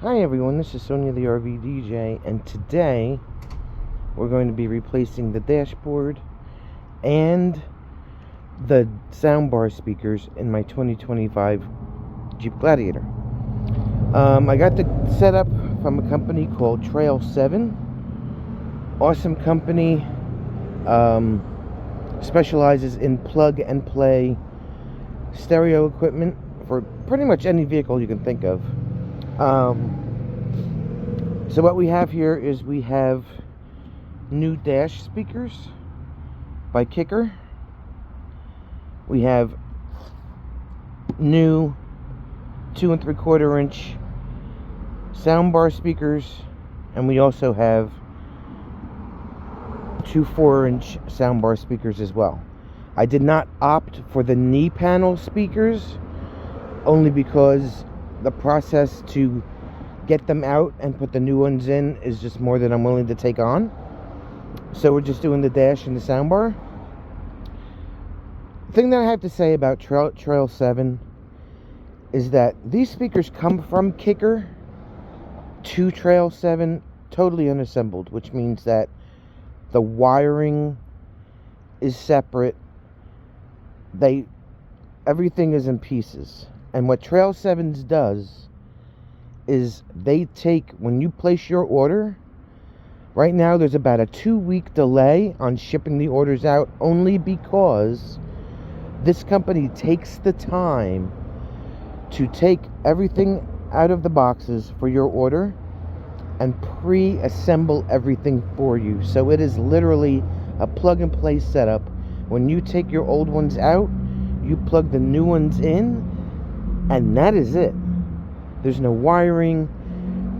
Hi everyone, this is Sonia the RV DJ, and today we're going to be replacing the dashboard and the soundbar speakers in my 2025 Jeep Gladiator. I got the setup from a company called Trail 7. Awesome company, specializes in plug and play stereo equipment for pretty much any vehicle you can think of. So what we have here is we have new dash speakers by Kicker. We have new 2 3/4 inch soundbar speakers, and we also have 2 4-inch soundbar speakers as well. I did not opt for the knee panel speakers only because the process to get them out and put the new ones in is just more than I'm willing to take on. So we're just doing the dash and the soundbar. The thing that I have to say about Trail 7 is that these speakers come from Kicker to Trail 7 totally unassembled, which means that the wiring is separate. Everything is in pieces. And what Trail 7's does is they take, when you place your order, right now there's about a 2-week delay on shipping the orders out, only because this company takes the time to take everything out of the boxes for your order and pre-assemble everything for you. So it is literally a plug and play setup. When you take your old ones out, you plug the new ones in, and that is it. There's no wiring,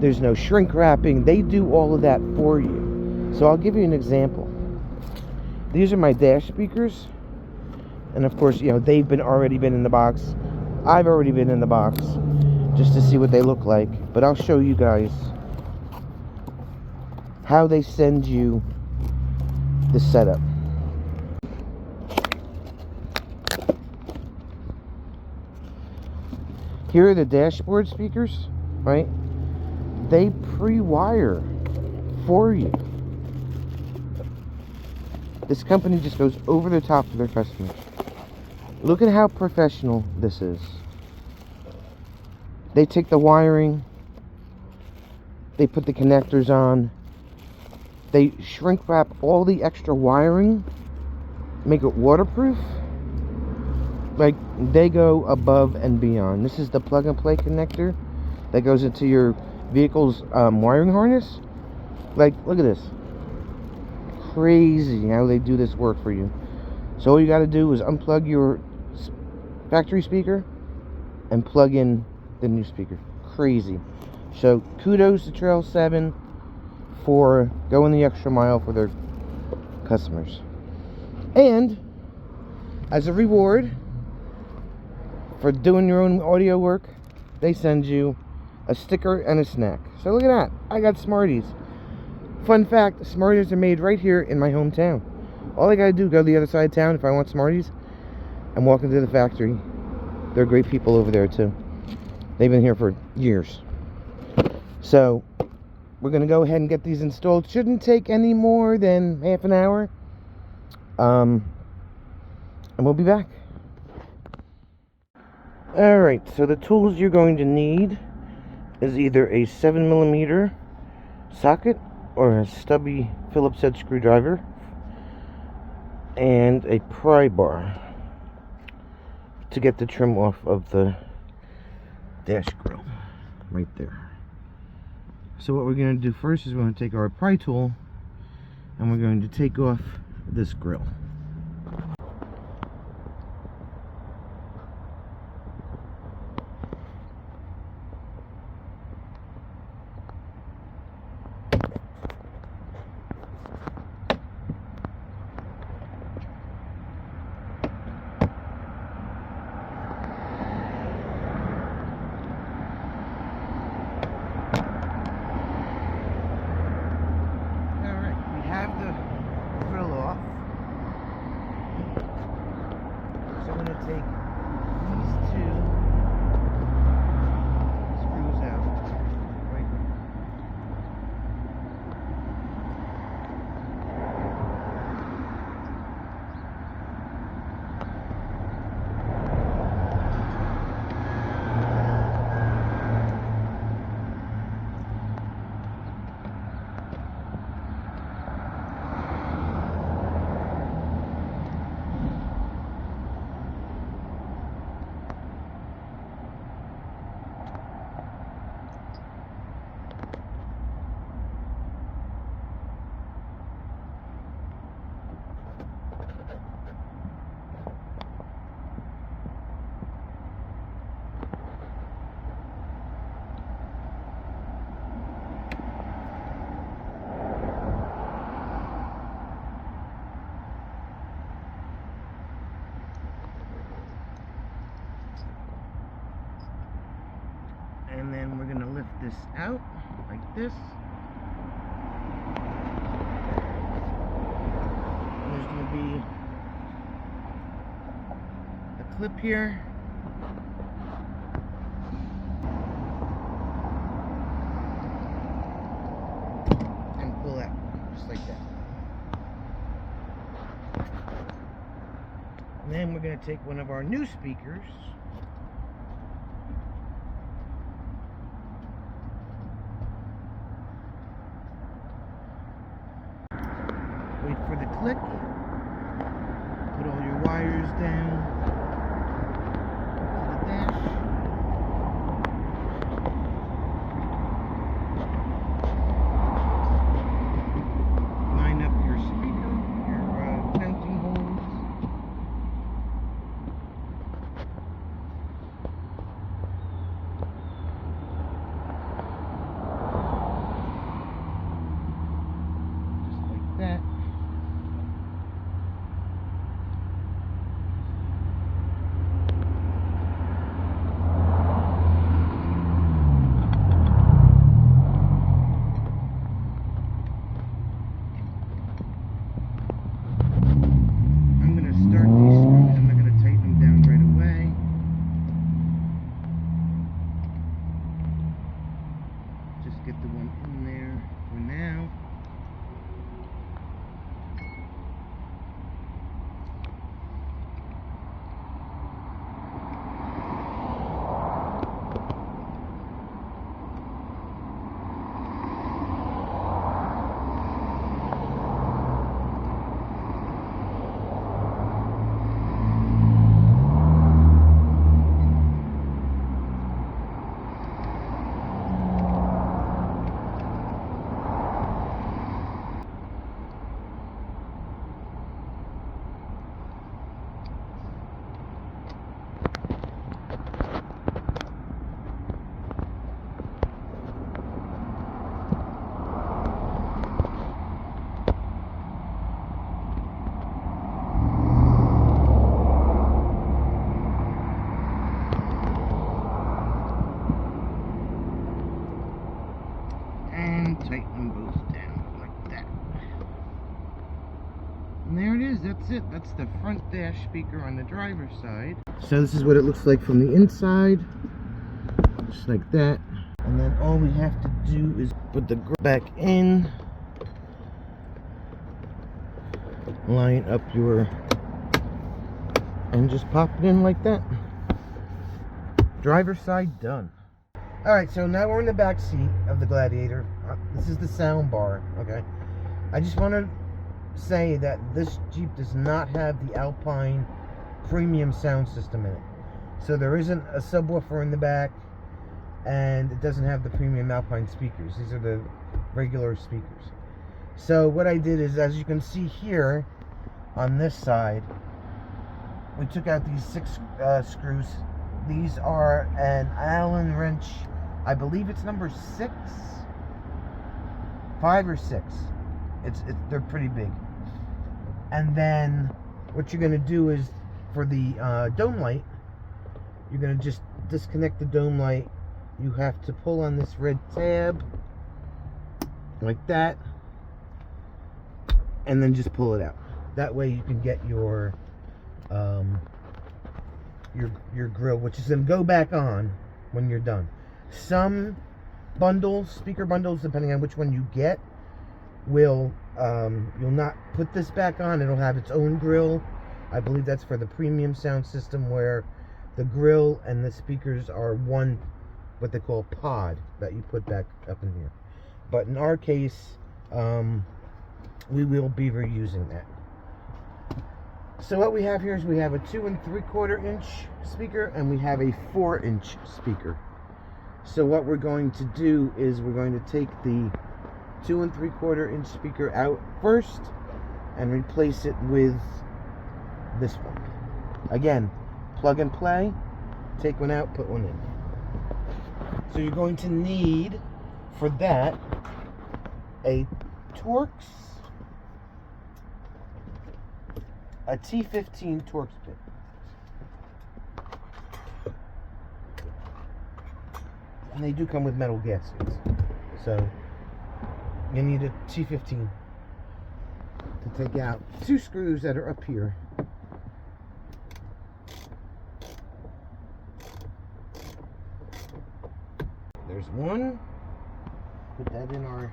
there's no shrink wrapping. They do all of that for you. So I'll give you an example. These are my dash speakers, and of course, you know, they've already been in the box. I've already been in the box just to see what they look like, but I'll show you guys how they send you the setup. Here are the dashboard speakers, right? They pre-wire for you. This company just goes over the top to their customers. Look at how professional this is. They take the wiring, they put the connectors on, they shrink wrap all the extra wiring, make it waterproof. Like, they go above and beyond. This is the plug and play connector that goes into your vehicle's wiring harness. Like, look at this. Crazy how they do this work for you. So all you got to do is unplug your factory speaker and plug in the new speaker. Crazy. So kudos to Trail 7 for going the extra mile for their customers. And as a reward for doing your own audio work, they send you a sticker and a snack. So look at that. I got Smarties. Fun fact, Smarties are made right here in my hometown. All I gotta do, go to the other side of town if I want Smarties, and walk into the factory. They're great people over there too. They've been here for years. So we're gonna go ahead and get these installed. Shouldn't take any more than half an hour. And we'll be back. Alright, so the tools you're going to need is either a 7mm socket or a stubby Phillips head screwdriver and a pry bar to get the trim off of the dash grill right there. So what we're going to do first is we're going to take our pry tool and we're going to take off this grill. Have the grill off. So I'm going to take these two screws out And then we're going to lift this out like this. And there's going to be a clip here. And pull out, just like that. And then we're going to take one of our new speakers. Wait for the click. Put all your wires down to the dash. Line up your speaker, your mounting holes. Just like that. Get the one in there for now. Tighten them both down like that. And there it is, that's it. That's the front dash speaker on the driver's side. So this is what it looks like from the inside. Just like that. And then all we have to do is put the grill back in. Line up your... and just pop it in like that. Driver's side done. Alright, so now we're in the back seat of the Gladiator. This is the sound bar, okay? I just want to say that this Jeep does not have the Alpine premium sound system in it. So there isn't a subwoofer in the back, and it doesn't have the premium Alpine speakers. These are the regular speakers. So what I did is, as you can see here, on this side, we took out these 6 screws. These are an Allen wrench, I believe it's number 6, 5 or 6. They're pretty big. And then what you're gonna do is, for the dome light, you're gonna just disconnect the dome light. You have to pull on this red tab like that, and then just pull it out. That way you can get your grill, which is going to go back on when you're done. Some bundles, speaker bundles, depending on which one you get, will you'll not put this back on. It'll have its own grill. I believe that's for the premium sound system, where the grill and the speakers are one, what they call pod, that you put back up in here. But in our case, we will be reusing that. So what we have here is we have a 2 3/4 inch speaker, and we have a 4-inch speaker. So what we're going to do is we're going to take the 2 3/4 inch speaker out first and replace it with this one. Again, plug and play, take one out, put one in. So you're going to need, for that, a Torx, a T15 Torx bit. And they do come with metal gaskets. So you need a T15 to take out 2 screws that are up here. There's one. Put that in our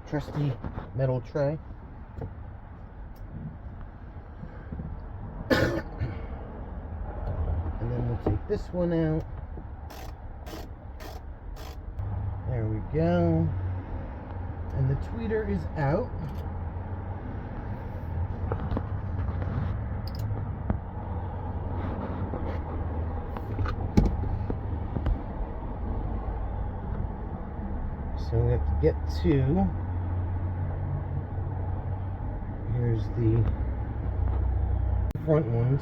trusty metal tray. And then we'll take this one out. There we go. And the tweeter is out. So we have to get to, here's the front ones.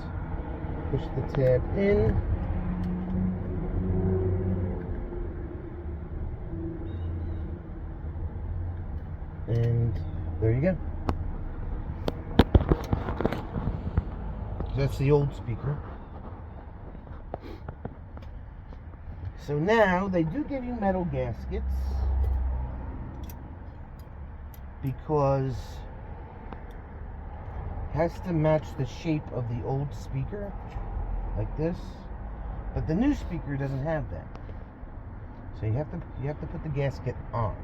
Push the tab in. And there you go. That's the old speaker. So now they do give you metal gaskets because it has to match the shape of the old speaker, like this. But the new speaker doesn't have that. So you have to put the gasket on.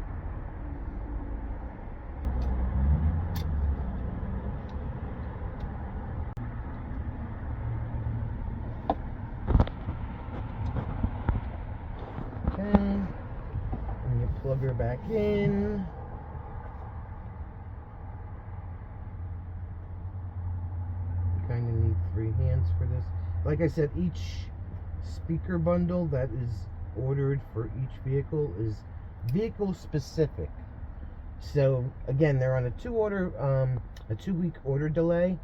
And you plug her back in. You kind of need 3 hands for this. Like I said, each speaker bundle that is ordered for each vehicle is vehicle specific. So again, they're on a 2-week order delay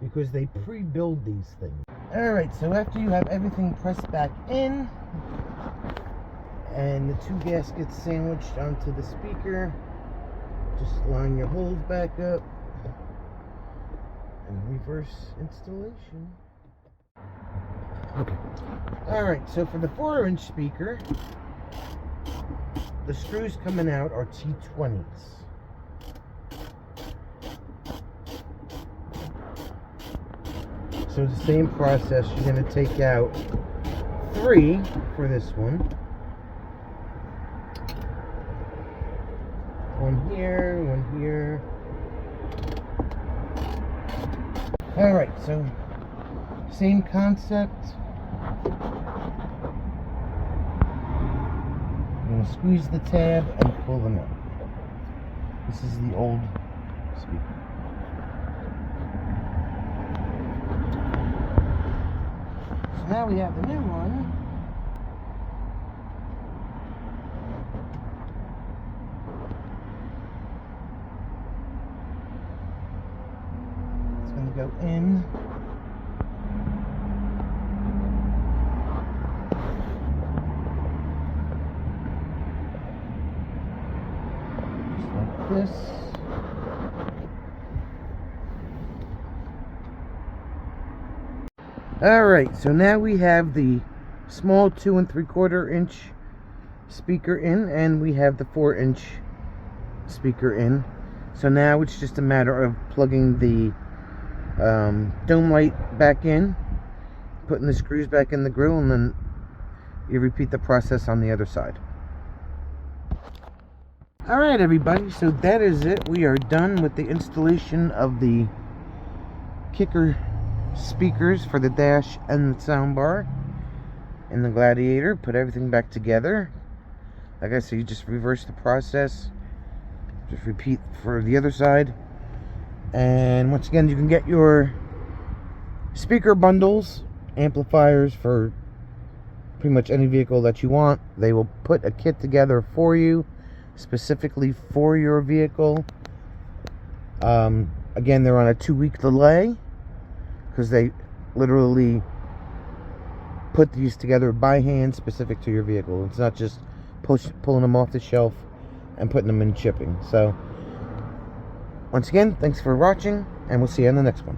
because they pre-build these things. Alright, so after you have everything pressed back in and the 2 gaskets sandwiched onto the speaker, just line your holes back up and reverse installation. Okay. Alright, so for the 4-inch speaker, the screws coming out are T20s. So the same process, you're going to take out 3 for this one. One here. Alright, so same concept. I'm going to squeeze the tab and pull them out. This is the old speaker. So now we have the new one. It's going to go in. This. Alright, so now we have the small 2 3/4 inch speaker in, and we have the 4-inch speaker in. So now it's just a matter of plugging the dome light back in, putting the screws back in the grill, and then you repeat the process on the other side. Alright everybody, so that is it. We are done with the installation of the kicker speakers for the dash and the soundbar and the Gladiator. Put everything back together. Like I said, you just reverse the process. Just repeat for the other side. And once again, you can get your speaker bundles, amplifiers for pretty much any vehicle that you want. They will put a kit together for you, specifically for your vehicle. Again, they're on a 2-week delay because they literally put these together by hand specific to your vehicle. It's not just pulling them off the shelf and putting them in shipping. So once again, thanks for watching, and we'll see you on the next one.